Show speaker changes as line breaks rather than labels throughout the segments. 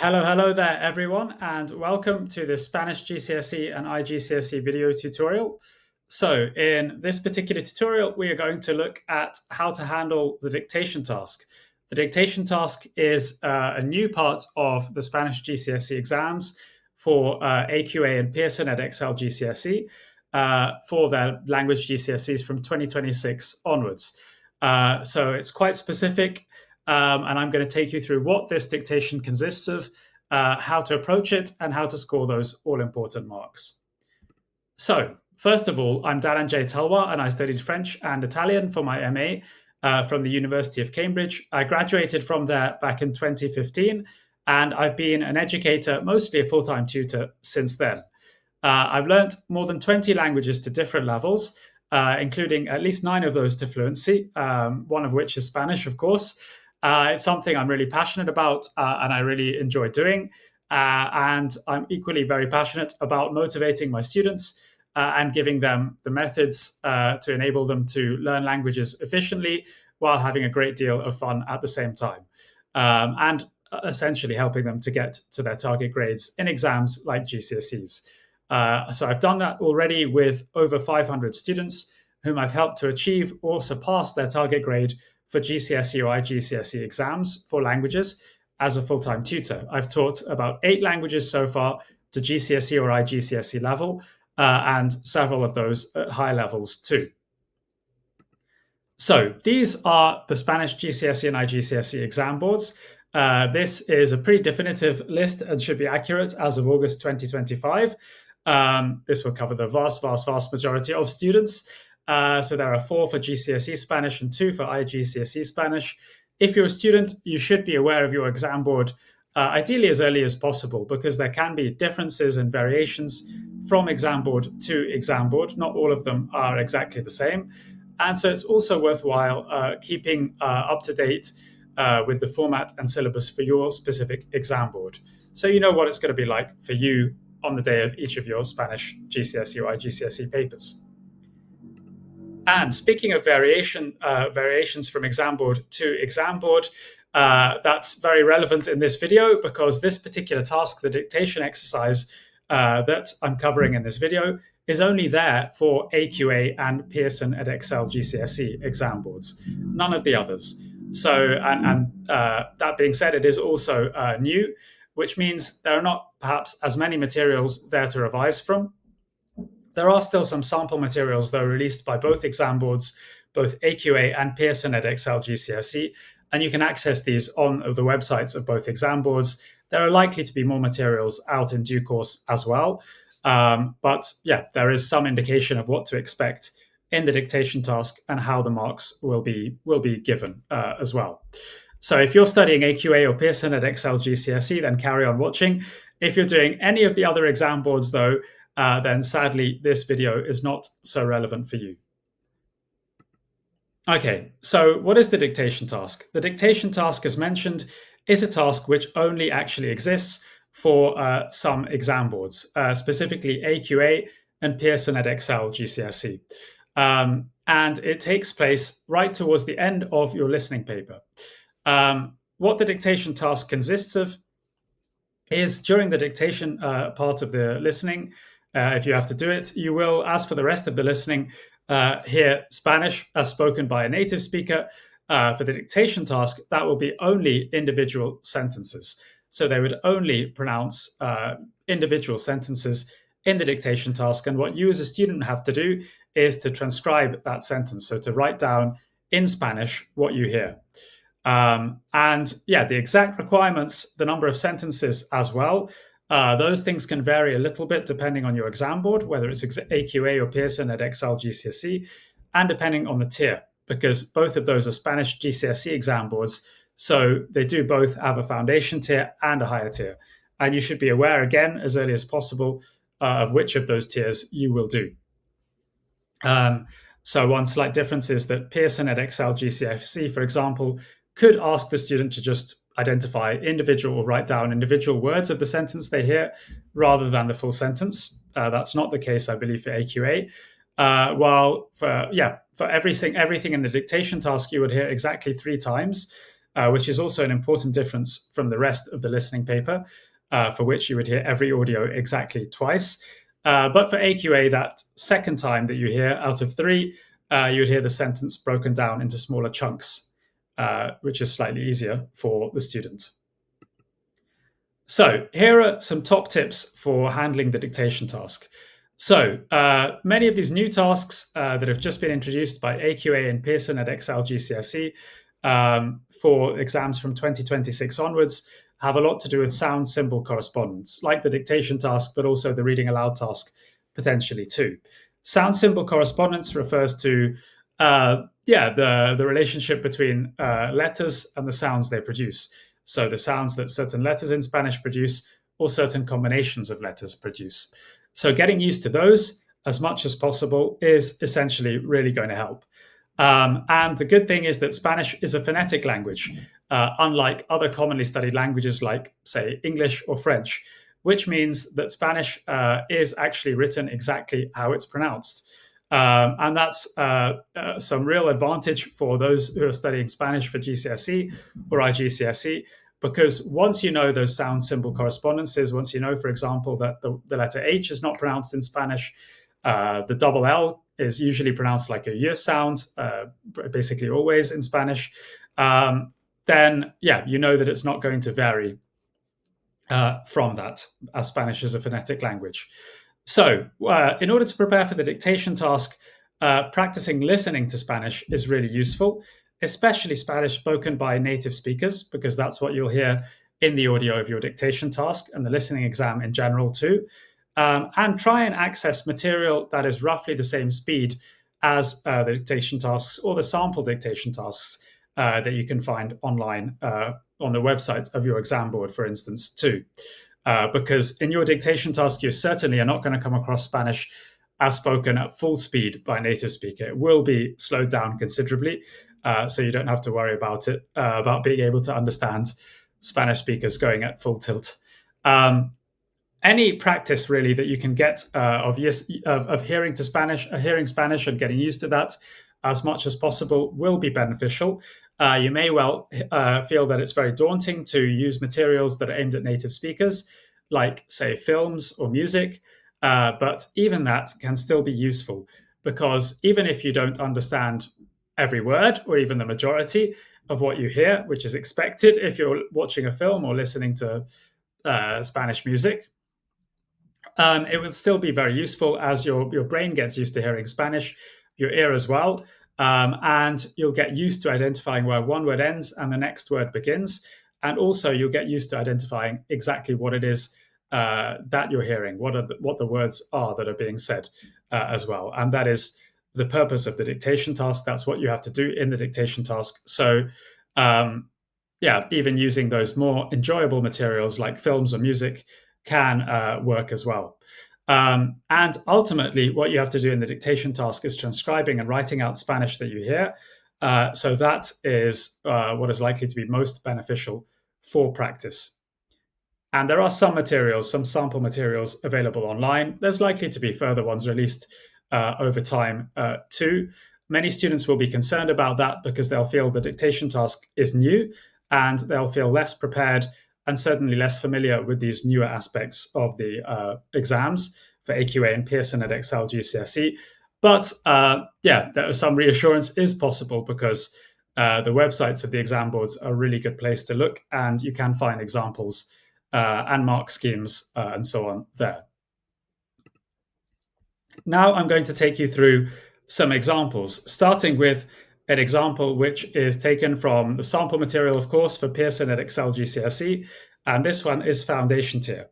Hello there, everyone, and welcome to this Spanish GCSE and iGCSE video tutorial. So, in this particular tutorial, we are going to look at how to handle the dictation task. The dictation task is a new part of the Spanish GCSE exams for AQA and Pearson edXL GCSE for their language GCSEs from 2026 onwards. So, it's quite specific. And I'm going to take you through what this dictation consists of, how to approach it, and how to score those all-important marks. So, first of all, I'm Daranjay Talwar, and I studied French and Italian for my MA from the University of Cambridge. I graduated from there back in 2015, and I've been an educator, mostly a full-time tutor, since then. I've learnt more than 20 languages to different levels, including at least 9 of those to fluency, one of which is Spanish, of course. It's something I'm really passionate about and I really enjoy doing. And I'm equally very passionate about motivating my students and giving them the methods to enable them to learn languages efficiently while having a great deal of fun at the same time. And essentially helping them to get to their target grades in exams like GCSEs. So I've done that already with over 500 students whom I've helped to achieve or surpass their target grade for GCSE or iGCSE exams for languages as a full-time tutor. I've taught about 8 languages so far to GCSE or iGCSE level, and several of those at high levels too. So these are the Spanish GCSE and iGCSE exam boards. This is a pretty definitive list and should be accurate as of August 2025. This will cover the vast majority of students. So there are 4 for GCSE Spanish and 2 for iGCSE Spanish. If you're a student, you should be aware of your exam board, ideally as early as possible, because there can be differences and variations from exam board to exam board. Not all of them are exactly the same. And so it's also worthwhile keeping up to date with the format and syllabus for your specific exam board. So you know what it's going to be like for you on the day of each of your Spanish GCSE or iGCSE papers. And speaking of variations from exam board to exam board, that's very relevant in this video because this particular task, the dictation exercise that I'm covering in this video, is only there for AQA and Pearson edXL GCSE exam boards, none of the others. So, and that being said, it is also new, which means there are not perhaps as many materials there to revise from. There are still some sample materials, though, released by both exam boards, both AQA and Pearson edXL GCSE, and you can access these on the websites of both exam boards. There are likely to be more materials out in due course as well. But yeah, there is some indication of what to expect in the dictation task and how the marks will be given as well. So if you're studying AQA or Pearson edXL GCSE, then carry on watching. If you're doing any of the other exam boards, though, then sadly, this video is not so relevant for you. Okay, so what is the dictation task? The dictation task, as mentioned, is a task which only actually exists for some exam boards, specifically AQA and Pearson edXL GCSE. And it takes place right towards the end of your listening paper. What the dictation task consists of is during the dictation part of the listening, if you have to do it, you will, as for the rest of the listening, hear Spanish as spoken by a native speaker. For the dictation task, that will be only individual sentences. So they would only pronounce individual sentences in the dictation task. And what you as a student have to do is to transcribe that sentence. So to write down in Spanish what you hear. And yeah, the exact requirements, the number of sentences as well, those things can vary a little bit depending on your exam board, whether it's AQA or Pearson edXL GCSE, and depending on the tier, because both of those are Spanish GCSE exam boards. So they do both have a foundation tier and a higher tier. And you should be aware, again, as early as possible, of which of those tiers you will do. So one slight difference is that Pearson edXL GCSE, for example, could ask the student to just identify individual or write down individual words of the sentence they hear rather than the full sentence. That's not the case, I believe, for AQA. While for everything in the dictation task, you would hear exactly 3 times. which is also an important difference from the rest of the listening paper, for which you would hear every audio exactly twice. But for AQA, that second time that you hear out of three, you would hear the sentence broken down into smaller chunks, which is slightly easier for the student. So here are some top tips for handling the dictation task. So many of these new tasks that have just been introduced by AQA and Pearson at Excel GCSE for exams from 2026 onwards have a lot to do with sound symbol correspondence, like the dictation task, but also the reading aloud task potentially too. Sound symbol correspondence refers to the relationship between letters and the sounds they produce. So the sounds that certain letters in Spanish produce or certain combinations of letters produce. So getting used to those as much as possible is essentially really going to help. And the good thing is that Spanish is a phonetic language, unlike other commonly studied languages like, say, English or French, which means that Spanish is actually written exactly how it's pronounced. And that's some real advantage for those who are studying Spanish for GCSE or iGCSE, because once you know those sound symbol correspondences, once you know, for example, that the letter H is not pronounced in Spanish, the double L is usually pronounced like a Y sound, basically always in Spanish, then, yeah, you know that it's not going to vary from that, as Spanish is a phonetic language. So, in order to prepare for the dictation task, practicing listening to Spanish is really useful, especially Spanish spoken by native speakers, because that's what you'll hear in the audio of your dictation task and the listening exam in general too. And try and access material that is roughly the same speed as the dictation tasks or the sample dictation tasks that you can find online on the website of your exam board, for instance, too. Because in your dictation task, you certainly are not going to come across Spanish as spoken at full speed by a native speaker. It will be slowed down considerably, so you don't have to worry about it, about being able to understand Spanish speakers going at full tilt. Any practice really that you can get of hearing Spanish and getting used to that as much as possible will be beneficial. You may well feel that it's very daunting to use materials that are aimed at native speakers, like, say, films or music, but even that can still be useful, because even if you don't understand every word or even the majority of what you hear, which is expected if you're watching a film or listening to Spanish music, it will still be very useful as your brain gets used to hearing Spanish, your ear as well, and you'll get used to identifying where one word ends and the next word begins. And also you'll get used to identifying exactly what it is that you're hearing, what the words are that are being said as well. And that is the purpose of the dictation task. That's what you have to do in the dictation task. So even using those more enjoyable materials like films or music can work as well. And ultimately, what you have to do in the dictation task is transcribing and writing out Spanish that you hear. So that is what is likely to be most beneficial for practice. And there are some sample materials available online. There's likely to be further ones released over time too. Many students will be concerned about that because they'll feel the dictation task is new and they'll feel less prepared and certainly less familiar with these newer aspects of the exams for AQA and Pearson at Excel GCSE. But some reassurance is possible because the websites of the exam boards are a really good place to look, and you can find examples and mark schemes and so on there. Now I'm going to take you through some examples, starting with an example which is taken from the sample material, of course, for Pearson at Excel GCSE, and this one is foundation tier.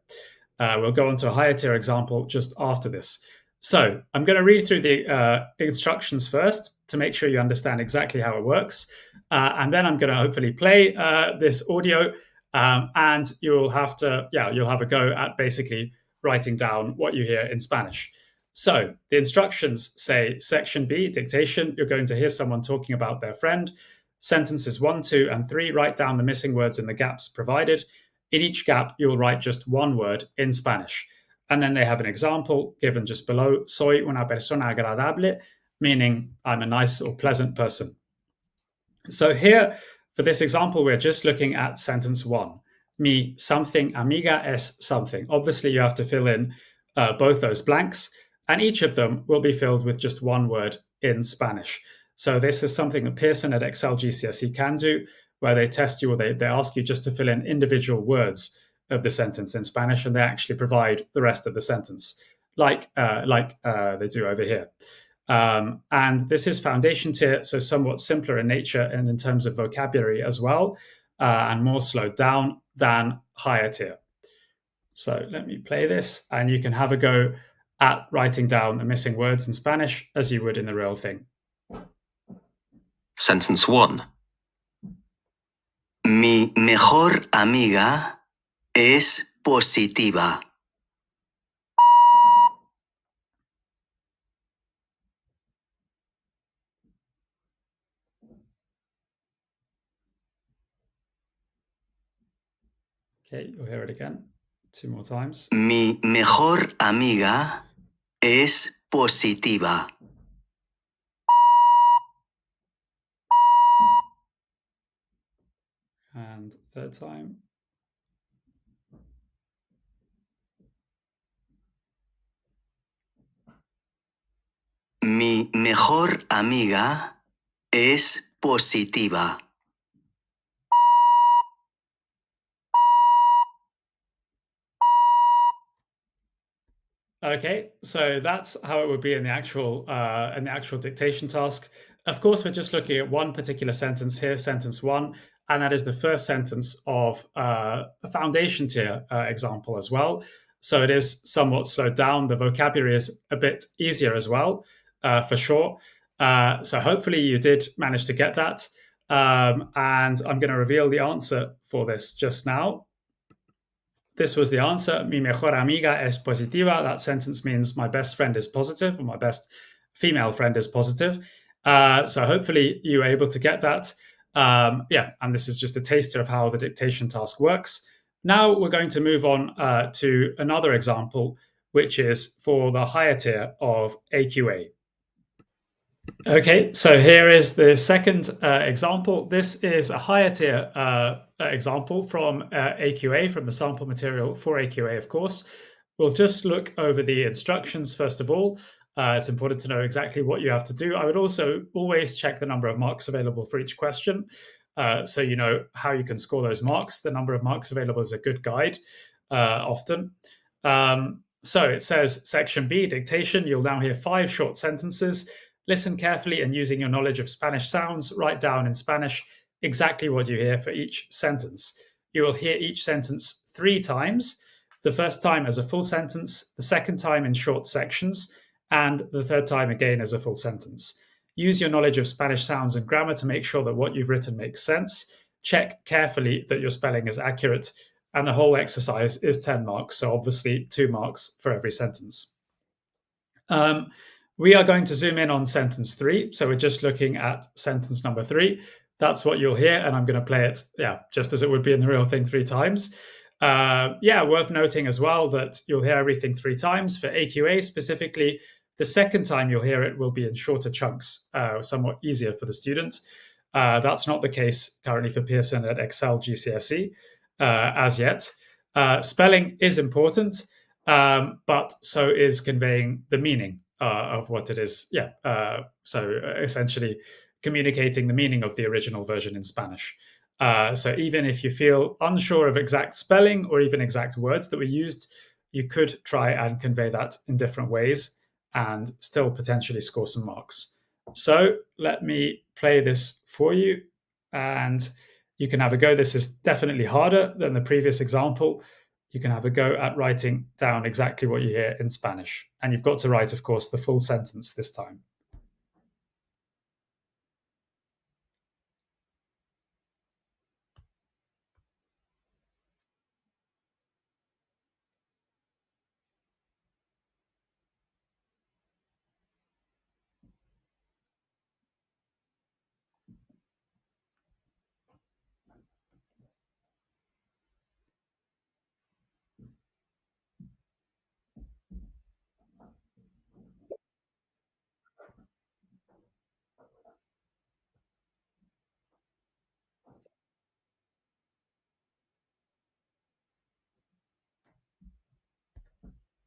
We'll go on to a higher tier example just after this. So I'm going to read through the instructions first to make sure you understand exactly how it works, and then I'm going to hopefully play this audio, and you'll have a go at basically writing down what you hear in Spanish. So the instructions say section B, dictation, you're going to hear someone talking about their friend. Sentences 1, 2, and 3, write down the missing words in the gaps provided. In each gap, you'll write just one word in Spanish. And then they have an example given just below, soy una persona agradable, meaning I'm a nice or pleasant person. So here, For this example, we're just looking at sentence one. Mi something amiga es something. Obviously, you have to fill in both those blanks, and each of them will be filled with just one word in Spanish. So this is something that Pearson at Excel GCSE can do, where they test you or they ask you just to fill in individual words of the sentence in Spanish, and they actually provide the rest of the sentence, like they do over here. And this is foundation tier, so somewhat simpler in nature and in terms of vocabulary as well, and more slowed down than higher tier. So let me play this, and you can have a go at writing down the missing words in Spanish as you would in the real thing.
Sentence 1. Mi mejor amiga es positiva.
Okay, you'll hear it again 2 more times.
Mi mejor amiga es positiva.
And third time.
Mi mejor amiga es positiva.
Okay, so that's how it would be in the actual dictation task. Of course, we're just looking at one particular sentence here, sentence one, and that is the first sentence of a foundation tier example as well. So it is somewhat slowed down. The vocabulary is a bit easier as well, for sure. So hopefully you did manage to get that. And I'm going to reveal the answer for this just now. This was the answer. Mi mejor amiga es positiva. That sentence means my best friend is positive, or my best female friend is positive. So hopefully you were able to get that. Yeah, and this is just a taster of how the dictation task works. Now we're going to move on to another example, which is for the higher tier of AQA. Okay, so here is the second example. This is a higher tier example from AQA, from the sample material for AQA, of course. We'll just look over the instructions first of all. It's important to know exactly what you have to do. I would also always check the number of marks available for each question, so you know how you can score those marks. The number of marks available is a good guide often. So it says section B, dictation. You'll now hear 5 short sentences. Listen carefully, and using your knowledge of Spanish sounds, write down in Spanish exactly what you hear for each sentence. You will hear each sentence 3 times. The first time as a full sentence, the second time in short sections, and the third time again as a full sentence. Use your knowledge of Spanish sounds and grammar to make sure that what you've written makes sense. Check carefully that your spelling is accurate, and the whole exercise is 10 marks, so obviously 2 marks for every sentence. We are going to zoom in on sentence 3. So we're just looking at sentence number 3. That's what you'll hear, and I'm going to play it, just as it would be in the real thing 3 times. Worth noting as well that you'll hear everything 3 times. For AQA specifically, the second time you'll hear it will be in shorter chunks, somewhat easier for the student. That's not the case currently for Pearson at Excel GCSE as yet. Spelling is important, but so is conveying the meaning of what it is. So essentially communicating the meaning of the original version in Spanish. So even if you feel unsure of exact spelling or even exact words that were used, you could try and convey that in different ways and still potentially score some marks. So let me play this for you, and you can have a go. This is definitely harder than the previous example. You can have a go at writing down exactly what you hear in Spanish. And you've got to write, of course, the full sentence this time.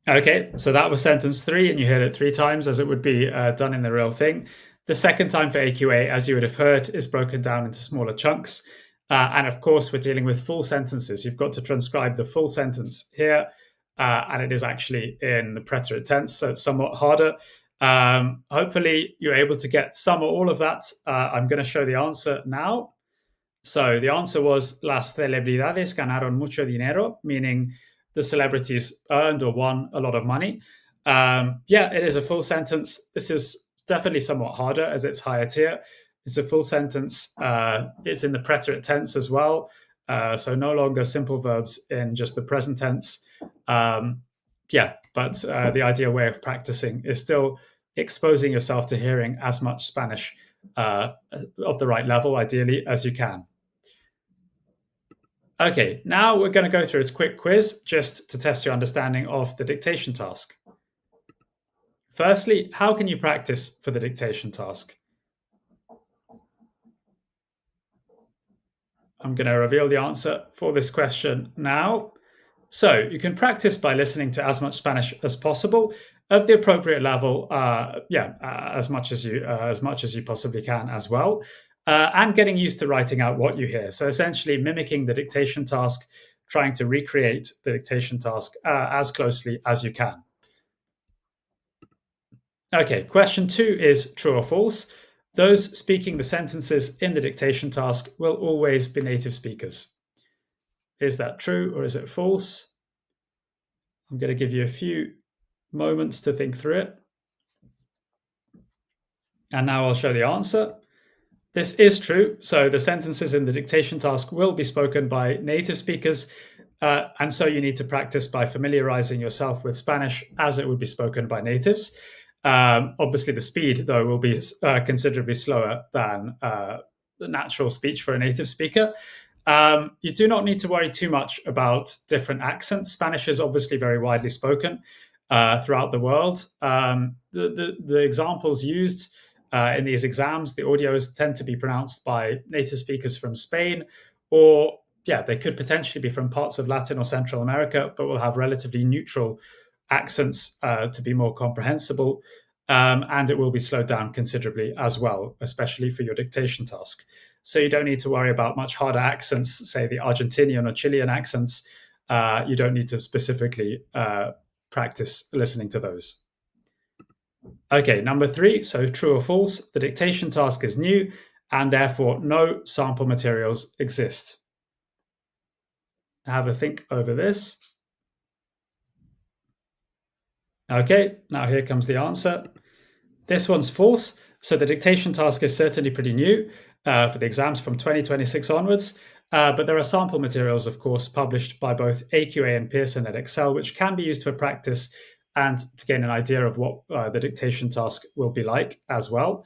Okay, so that was sentence 3, and you heard it 3 times as it would be done in the real thing. The second time for AQA, as you would have heard, is broken down into smaller chunks. And of course, we're dealing with full sentences. You've got to transcribe the full sentence here, and it is actually in the preterite tense, so it's somewhat harder. Hopefully, you're able to get some or all of that. I'm going to show the answer now. So the answer was las celebridades ganaron mucho dinero, meaning the celebrities earned or won a lot of money. Yeah, it is a full sentence. This is definitely somewhat harder as it's higher tier. It's a full sentence. It's in the preterite tense as well. So no longer simple verbs in just the present tense. Yeah, but the ideal way of practicing is still exposing yourself to hearing as much Spanish of the right level, ideally, as you can. Okay, now we're going to go through a quick quiz just to test your understanding of the dictation task. Firstly, how can you practice for the dictation task? I'm going to reveal the answer for this question now. So you can practice by listening to as much Spanish as possible of the appropriate level. As much as you possibly can as well, and getting used to writing out what you hear. So essentially, mimicking the dictation task, trying to recreate the dictation task as closely as you can. Okay, question 2 is true or false. Those speaking the sentences in the dictation task will always be native speakers. Is that true or is it false? I'm going to give you a few moments to think through it. And now I'll show the answer. This is true. So the sentences in the dictation task will be spoken by native speakers. And so you need to practice by familiarizing yourself with Spanish as it would be spoken by natives. Obviously, the speed, though, will be considerably slower than the natural speech for a native speaker. You do not need to worry too much about different accents. Spanish is obviously very widely spoken throughout the world. The examples used in these exams, the audios tend to be pronounced by native speakers from Spain, or they could potentially be from parts of Latin or Central America, but will have relatively neutral accents to be more comprehensible. And it will be slowed down considerably as well, especially for your dictation task. So you don't need to worry about much harder accents, say the Argentinian or Chilean accents. You don't need to specifically practice listening to those. Okay, number 3, so true or false, the dictation task is new and therefore no sample materials exist. Have a think over this. Okay, now here comes the answer. This one's false. So the dictation task is certainly pretty new for the exams from 2026 onwards. But there are sample materials, of course, published by both AQA and Pearson at Excel, which can be used for practice and to gain an idea of what the dictation task will be like as well.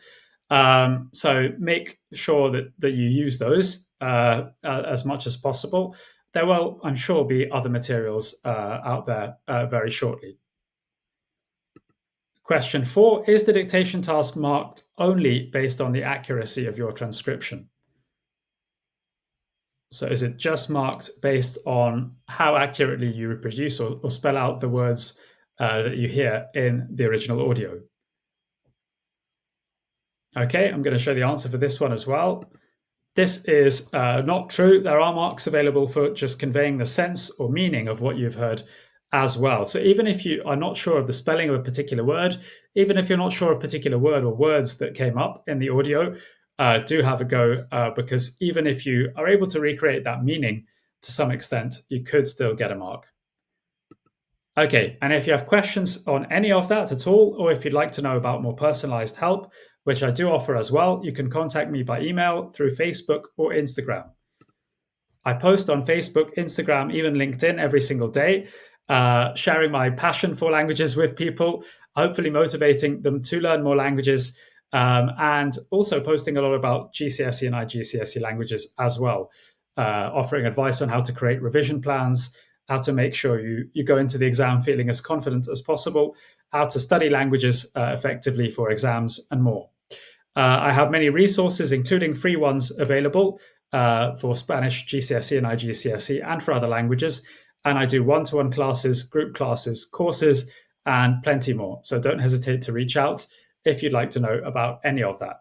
So make sure that you use those as much as possible. There will, I'm sure, be other materials out there very shortly. Question 4, is the dictation task marked only based on the accuracy of your transcription? So is it just marked based on how accurately you reproduce or spell out the words that you hear in the original audio? Okay, I'm going to show the answer for this one as well. This is not true. There are marks available for just conveying the sense or meaning of what you've heard as well. So even if you are not sure of the spelling of a particular word, even if you're not sure of a particular word or words that came up in the audio, do have a go because even if you are able to recreate that meaning to some extent, you could still get a mark. Okay, and if you have questions on any of that at all, or if you'd like to know about more personalized help, which I do offer as well, you can contact me by email, through Facebook or Instagram. I post on Facebook, Instagram, even LinkedIn every single day, sharing my passion for languages with people, hopefully motivating them to learn more languages, and also posting a lot about GCSE and iGCSE languages as well, offering advice on how to create revision plans, how to make sure you go into the exam feeling as confident as possible, how to study languages effectively for exams, and more. I have many resources, including free ones available for Spanish, GCSE, and iGCSE, and for other languages. And I do one-to-one classes, group classes, courses, and plenty more. So don't hesitate to reach out if you'd like to know about any of that.